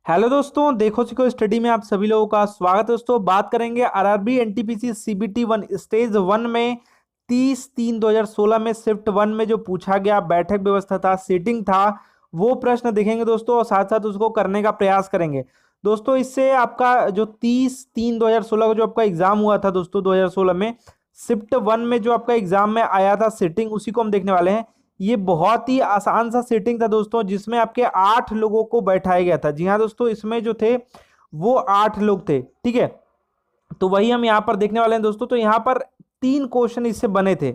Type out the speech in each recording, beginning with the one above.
Hello दोस्तों, देखो सीखो स्टडी में आप सभी लोगों का स्वागत है। दोस्तों बात करेंगे RRB NTPC CBT one stage one में 30/3/2016 में शिफ्ट वन में जो पूछा गया बैठक व्यवस्था था, सीटिंग था, वो प्रश्न देखेंगे दोस्तों और साथ साथ उसको करने का प्रयास करेंगे। दोस्तों इससे आपका जो 30/3/2016 का जो आपका एग्जाम हुआ था दोस्तों 2016 में शिफ्ट वन में जो आपका एग्जाम में आया था सीटिंग, उसी को हम देखने वाले हैं। ये बहुत ही आसान सा सेटिंग था दोस्तों, जिसमें आपके 8 लोगों को बैठाया गया था। जी हाँ दोस्तों, इसमें जो थे वो 8 लोग थे, ठीक है। तो वही हम यहाँ पर देखने वाले हैं दोस्तों। तो यहाँ पर 3 क्वेश्चन इससे बने थे।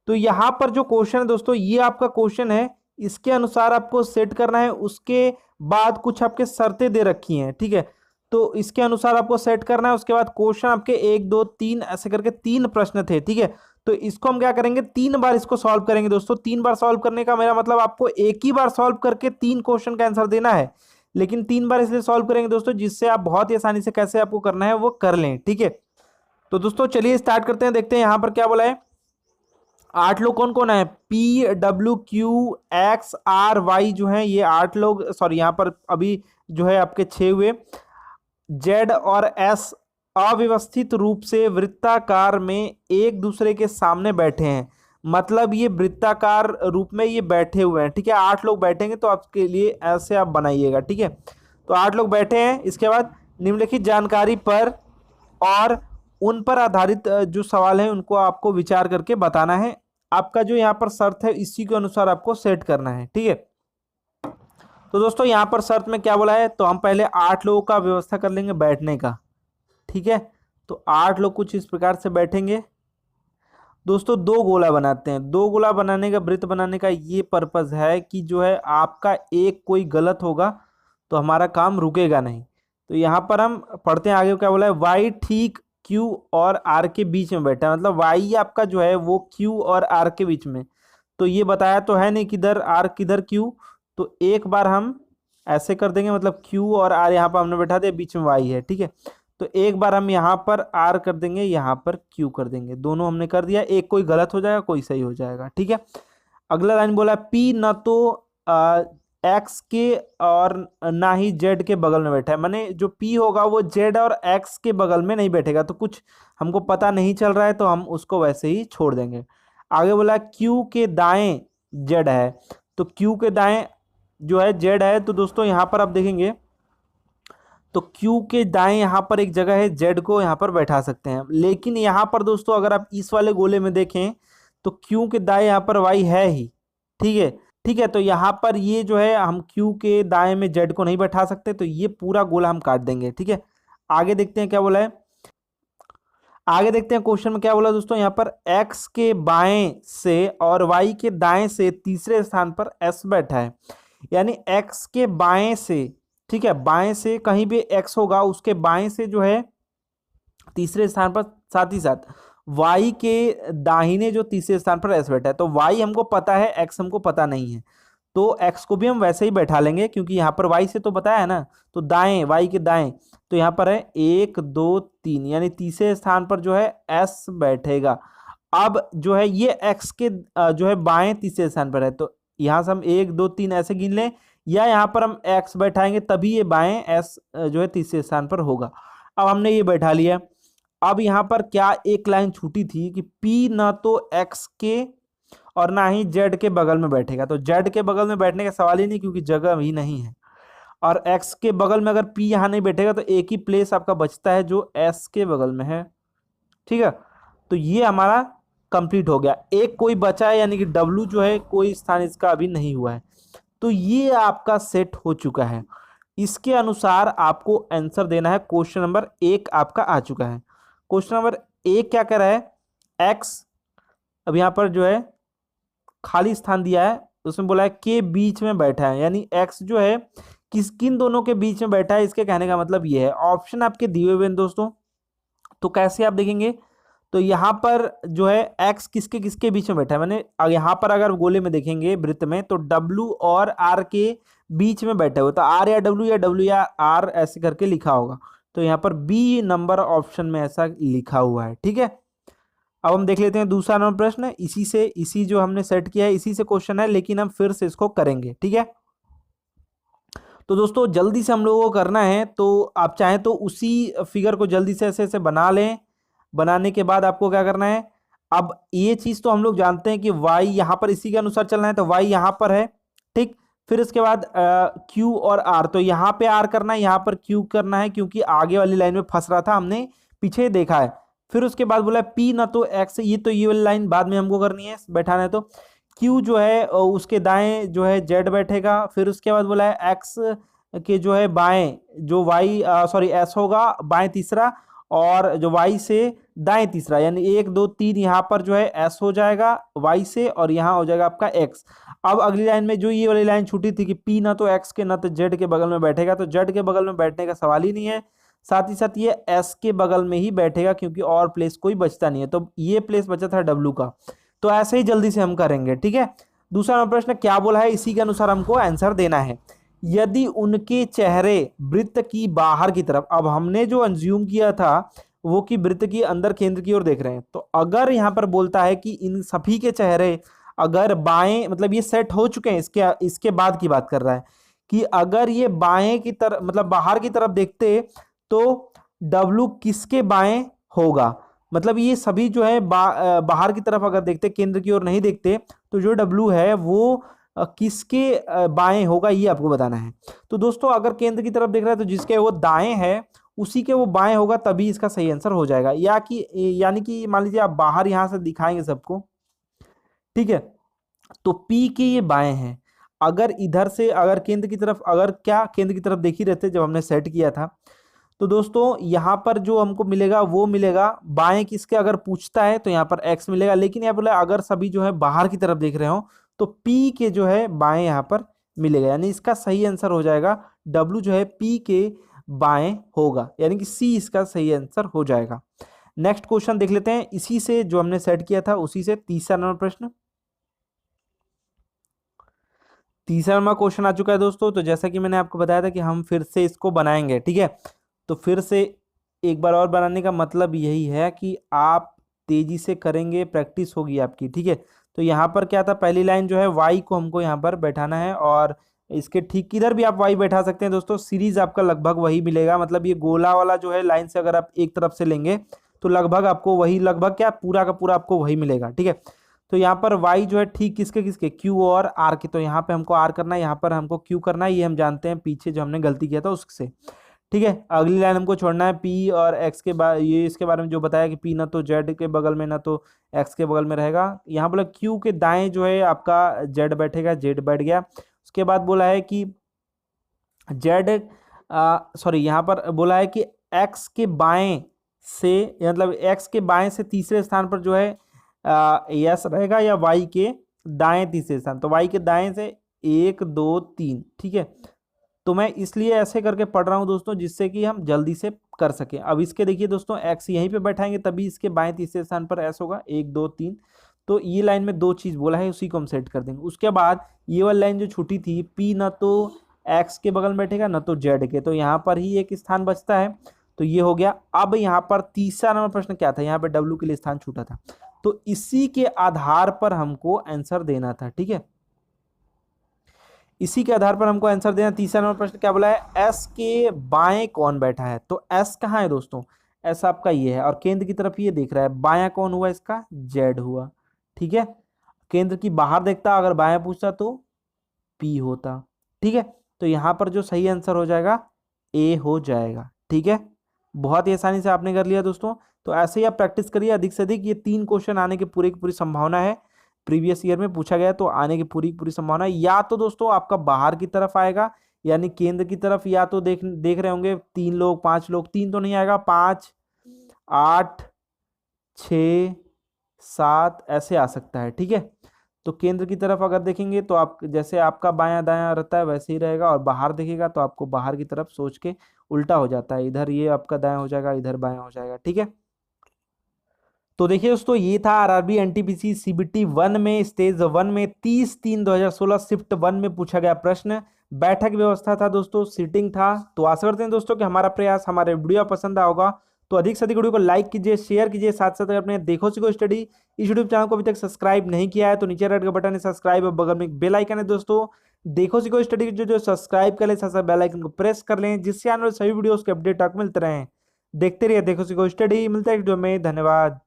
तो यहाँ पर जो क्वेश्चन है दोस्तों, ये आपका क्वेश्चन है, इसके अनुसार आपको सेट करना है। उसके बाद कुछ आपके शर्तें दे रखी हैं, ठीक है। तो इसके अनुसार आपको सेट करना है। उसके बाद क्वेश्चन आपके 1 2 3 ऐसे करके 3 प्रश्न थे, ठीक है। तो इसको हम क्या करेंगे, 3 बार इसको सॉल्व करेंगे दोस्तों। 3 बार सॉल्व करने का मेरा मतलब आपको एक ही बार सॉल्व करके 3 क्वेश्चन का आंसर देना है, लेकिन 3 बार इसलिए सॉल्व करेंगे दोस्तों जिससे आप बहुत ही आसानी से कैसे आपको करना है वो कर लें, ठीक है। तो दोस्तों चलिए स्टार्ट करते हैं, देखते हैं यहाँ पर क्या बोला है। 8 लोग कौन कौन है, P W Q X R Y जो है ये 8 लोग, सॉरी यहाँ पर अभी जो है आपके 6 हुए। जेड और एस अव्यवस्थित रूप से वृत्ताकार में एक दूसरे के सामने बैठे हैं। मतलब ये वृत्ताकार रूप में ये बैठे हुए हैं, ठीक है। 8 लोग बैठेंगे तो आपके लिए ऐसे आप बनाइएगा, ठीक है। तो 8 लोग बैठे हैं। इसके बाद निम्नलिखित जानकारी पर और उन पर आधारित जो सवाल है उनको आपको विचार करके बताना है। आपका जो यहाँ पर शर्त है इसी के अनुसार आपको सेट करना है, ठीक है। तो दोस्तों यहाँ पर शर्त में क्या बोला है, तो हम पहले 8 लोगों का व्यवस्था कर लेंगे बैठने का, ठीक है। तो 8 लोग कुछ इस प्रकार से बैठेंगे दोस्तों। 2 गोला बनाते हैं। 2 गोला बनाने का, वृत्त बनाने का ये पर्पज है कि जो है आपका एक कोई गलत होगा तो हमारा काम रुकेगा नहीं। तो यहाँ पर हम पढ़ते हैं आगे क्या बोला है। वाई ठीक क्यू और आर के बीच में बैठा है, मतलब वाई आपका जो है वो क्यू और आर के बीच में। तो ये बताया तो है नहीं किधर आर किधर क्यू। तो एक बार हम ऐसे कर देंगे, मतलब क्यू और आर यहाँ पर हमने बैठा दिया, बीच में वाई है, ठीक है। तो एक बार हम यहाँ पर आर कर देंगे, यहाँ पर क्यू कर देंगे। दोनों हमने कर दिया, एक कोई गलत हो जाएगा कोई सही हो जाएगा, ठीक है। अगला लाइन बोला पी न तो एक्स के और ना ही जेड के बगल में बैठा है। माने जो पी होगा वो जेड और एक्स के बगल में नहीं बैठेगा। तो कुछ हमको पता नहीं चल रहा है तो हम उसको वैसे ही छोड़ देंगे। आगे बोला क्यू के दाएं जेड है। तो क्यू के दाएं जो है जेड है। तो दोस्तों यहाँ पर आप देखेंगे तो Q के दाएं यहाँ पर एक जगह है, Z को यहाँ पर बैठा सकते हैं। लेकिन यहाँ पर दोस्तों अगर आप इस वाले गोले में देखें तो Q के दाएं यहाँ पर Y है ही, ठीक है। ठीक है, तो यहाँ पर ये जो है हम Q के दाएं में Z को नहीं बैठा सकते, तो ये पूरा गोला हम काट देंगे, ठीक है। आगे देखते हैं क्या बोला है। आगे देखते हैं क्वेश्चन में क्या बोला दोस्तों। यहाँ पर X के बाएं से और Y के दाएं से तीसरे स्थान पर S बैठा है। यानी X के बाएं से, ठीक है, बाएं से कहीं भी x होगा उसके बाएं से जो है तीसरे स्थान पर, साथ ही साथ y के दाहिने जो तीसरे स्थान पर s बैठा है। तो y हमको पता है, x हमको पता नहीं है। तो x को भी हम वैसे ही बैठा लेंगे क्योंकि यहाँ पर y से तो बताया है ना। तो दाएं, y के दाएं, तो यहाँ पर है 1 2 3, यानी तीसरे स्थान पर जो है s बैठेगा। अब जो है ये x के जो है बाएं तीसरे स्थान पर है। तो यहाँ से हम 1 2 3 ऐसे गिन लें, या यहाँ पर हम x बैठाएंगे तभी ये बाएं s जो है तीसरे स्थान पर होगा। अब हमने ये बैठा लिया। अब यहाँ पर क्या एक लाइन छूटी थी कि P ना तो x के और ना ही z के बगल में बैठेगा। तो z के बगल में बैठने का सवाल ही नहीं क्योंकि जगह ही नहीं है। और x के बगल में अगर P यहाँ नहीं बैठेगा तो एक ही प्लेस आपका बचता है जो s के बगल में है, ठीक है। तो ये हमारा कंप्लीट हो गया। एक कोई बचा है यानी कि W जो है कोई स्थान इसका अभी नहीं हुआ है। तो ये आपका सेट हो चुका है। इसके अनुसार आपको आंसर देना है। क्वेश्चन नंबर 1 आपका आ चुका है। क्वेश्चन नंबर 1 क्या कर रहा है, x अब यहाँ पर जो है खाली स्थान दिया है, उसमें बोला है के बीच में बैठा है। यानी x जो है किन दोनों के बीच में बैठा है, इसके कहने का मतलब ये है। ऑप्शन आपके दिए हुए हैं दोस्तों। तो कैसे आप देखेंगे, तो यहाँ पर जो है x किसके किसके बीच में बैठा है, मैंने यहाँ पर अगर गोले में देखेंगे वृत्त में तो W और R के बीच में बैठा हुआ। तो R या W या R ऐसे करके लिखा होगा। तो यहाँ पर बी नंबर ऑप्शन में ऐसा लिखा हुआ है, ठीक है। अब हम देख लेते हैं दूसरा नंबर प्रश्न। इसी जो हमने सेट किया है इसी से क्वेश्चन है, लेकिन हम फिर से इसको करेंगे, ठीक है। तो दोस्तों जल्दी से हम लोगों को करना है, तो आप चाहें तो उसी फिगर को जल्दी से ऐसे ऐसे बना लें। बनाने के बाद आपको क्या करना है, अब ये चीज तो हम लोग जानते हैं कि y यहाँ पर इसी के अनुसार चलना है, तो y यहाँ पर है, ठीक। फिर इसके बाद q और r, तो यहाँ पे r करना है, यहाँ पर q करना है, क्योंकि आगे वाली लाइन में फंस रहा था, हमने पीछे देखा है। फिर उसके बाद बोला p ना तो x, ये तो ये वाली लाइन बाद में हमको करनी है, बैठाना है। तो q जो है उसके दाएं जो है z बैठेगा। फिर उसके बाद बोला है x के जो है बाएं जो s होगा बाएं तीसरा, और जो y से दाएं तीसरा, यानी 1 2 3 यहाँ पर जो है s हो जाएगा y से, और यहाँ हो जाएगा आपका x। अब अगली लाइन में जो ये वाली लाइन छूटी थी कि p ना तो x के ना तो z के बगल में बैठेगा, तो z के बगल में बैठने का सवाल ही नहीं है। साथ ही साथ ये s के बगल में ही बैठेगा, क्योंकि और प्लेस कोई बचता नहीं है, तो ये प्लेस बचा था w का। तो ऐसे ही जल्दी से हम करेंगे, ठीक है। दूसरा नंबर प्रश्न क्या बोला है, इसी के अनुसार हमको आंसर देना है। यदि उनके चेहरे वृत्त की बाहर की तरफ, अब हमने जो अंज्यूम किया था वो कि वृत्त की अंदर केंद्र की ओर देख रहे हैं, तो अगर यहाँ पर बोलता है कि इन सभी के चेहरे अगर बाएं, मतलब ये सेट हो चुके हैं, इसके बाद की बात कर रहा है कि अगर ये बाएं की तरफ मतलब बाहर की तरफ देखते तो W किसके बाएं होगा, मतलब ये सभी जो है बाहर की तरफ अगर देखते, केंद्र की ओर नहीं देखते, तो जो W है वो किसके बाएं होगा, ये आपको बताना है। तो दोस्तों अगर केंद्र की तरफ देख रहा है तो जिसके वो दाएं है उसी के वो बाएं होगा, तभी इसका सही आंसर हो जाएगा। यानी कि मान लीजिए आप बाहर यहां से दिखाएंगे सबको, ठीक है, तो P के ये बाएं हैं। अगर इधर से अगर केंद्र की तरफ, अगर क्या केंद्र की तरफ देख ही रहते जब हमने सेट किया था, तो दोस्तों यहाँ पर जो हमको मिलेगा वो मिलेगा बाएं किसके, अगर पूछता है तो यहाँ पर x मिलेगा। लेकिन यहाँ बोला अगर सभी जो है बाहर की तरफ देख रहे हो तो P के जो है बाएं यहाँ पर मिलेगा, यानी इसका सही आंसर हो जाएगा W जो है P के बाएं होगा, यानी कि C इसका सही आंसर हो जाएगा। नेक्स्ट क्वेश्चन देख लेते हैं, इसी से जो हमने सेट किया था उसी से तीसरा नंबर प्रश्न। तीसरा नंबर क्वेश्चन आ चुका है दोस्तों। तो जैसा कि मैंने आपको बताया था कि हम फिर से इसको बनाएंगे, ठीक है। तो फिर से एक बार और बनाने का मतलब यही है कि आप तेजी से करेंगे, प्रैक्टिस होगी आपकी, ठीक है। तो यहाँ पर क्या था, पहली लाइन जो है y को हमको यहाँ पर बैठाना है, और इसके ठीक किधर भी आप y बैठा सकते हैं दोस्तों, सीरीज आपका लगभग वही मिलेगा। मतलब ये गोला वाला जो है लाइन से अगर आप एक तरफ से लेंगे तो लगभग आपको वही, लगभग क्या पूरा का पूरा आपको वही मिलेगा, ठीक है। तो यहाँ पर y जो है ठीक किसके किसके, q और r के, तो यहाँ पे हमको r करना है, यहाँ पर हमको q करना है, ये हम जानते हैं पीछे जो हमने गलती किया था उससे, ठीक है। अगली लाइन हमको छोड़ना है p और x के बाद, ये इसके बारे में जो बताया कि p ना तो z के बगल में ना तो x के बगल में रहेगा। यहाँ बोला q के दाएं जो है आपका z बैठेगा, z बैठ गया। उसके बाद बोला है कि z यहाँ पर बोला है कि x के बाएं से, मतलब x के बाएं से तीसरे स्थान पर जो है यस रहेगा, या y के दाएं तीसरे स्थान, तो y के दाएं से 1 2 3, ठीक है। तो मैं इसलिए ऐसे करके पढ़ रहा हूं दोस्तों जिससे कि हम जल्दी से कर सकें। अब इसके देखिए दोस्तों, x यहीं पे बैठाएंगे तभी इसके बाएं तीसरे स्थान पर s होगा, 1 2 3। तो ये लाइन में दो चीज बोला है, उसी को हम सेट कर देंगे। उसके बाद ये वाली लाइन जो छूटी थी, p ना तो x के बगल में बैठेगा ना तो z के, तो यहाँ पर ही एक स्थान बचता है, तो ये हो गया। अब यहाँ पर तीसरा नंबर प्रश्न क्या था, यहाँ पे w के लिए स्थान छूटा था, तो इसी के आधार पर हमको आंसर देना था, ठीक है। इसी के आधार पर हमको आंसर देना। तीसरा नंबर प्रश्न क्या बोला है, s के बाएं कौन बैठा है, तो s कहाँ है दोस्तों, s आपका ये है, और केंद्र की तरफ ये देख रहा है, बायां कौन हुआ इसका, z हुआ, ठीक है। केंद्र की बाहर देखता, अगर बायां पूछता तो p होता, ठीक है। तो यहाँ पर जो सही आंसर हो जाएगा a हो जाएगा, ठीक है। बहुत ही आसानी से आपने कर लिया दोस्तों। तो ऐसे ही आप प्रैक्टिस करिए अधिक से अधिक, ये 3 क्वेश्चन आने की पूरी की पूरी संभावना है, प्रीवियस ईयर में पूछा गया, तो आने की पूरी पूरी संभावना है। या तो दोस्तों आपका बाहर की तरफ आएगा, यानी केंद्र की तरफ, या तो देख रहे होंगे 3 लोग 5 लोग, 3 तो नहीं आएगा, 5 8 6 7 ऐसे आ सकता है, ठीक है। तो केंद्र की तरफ अगर देखेंगे तो आप, जैसे आपका बायां दायां रहता है वैसे ही रहेगा, और बाहर देखेगा तो आपको बाहर की तरफ सोच के उल्टा हो जाता है, इधर ये आपका दायां हो जाएगा, इधर बायां हो जाएगा, ठीक है। तो देखिए दोस्तों, ये था आरआरबी एनटीपीसी सीबीटी 1 में स्टेज 1 में 30/3/2016 शिफ्ट 1 में पूछा गया प्रश्न। बैठक व्यवस्था था दोस्तों, सीटिंग था। तो आशा करते हैं दोस्तों कि हमारा प्रयास, हमारे वीडियो पसंद आया होगा, तो अधिक से अधिक वीडियो को लाइक कीजिए, शेयर कीजिए, साथ साथ अगर आपने देखो सीखो स्टडी इस यूट्यूब चैनल को अभी तक सब्सक्राइब नहीं किया है तो नीचे रेड का बटन है सब्सक्राइब और बगल में एक बेल आइकन है दोस्तों। देखो सीखो स्टडी जो सब्सक्राइब कर ले, साथ साथ बेल आइकन को प्रेस कर लें, जिससे आने वाले सभी वीडियोस के अपडेट आपको मिलते रहें। देखते रहिए देखो सीखो स्टडी। मिलता है वीडियो में, धन्यवाद।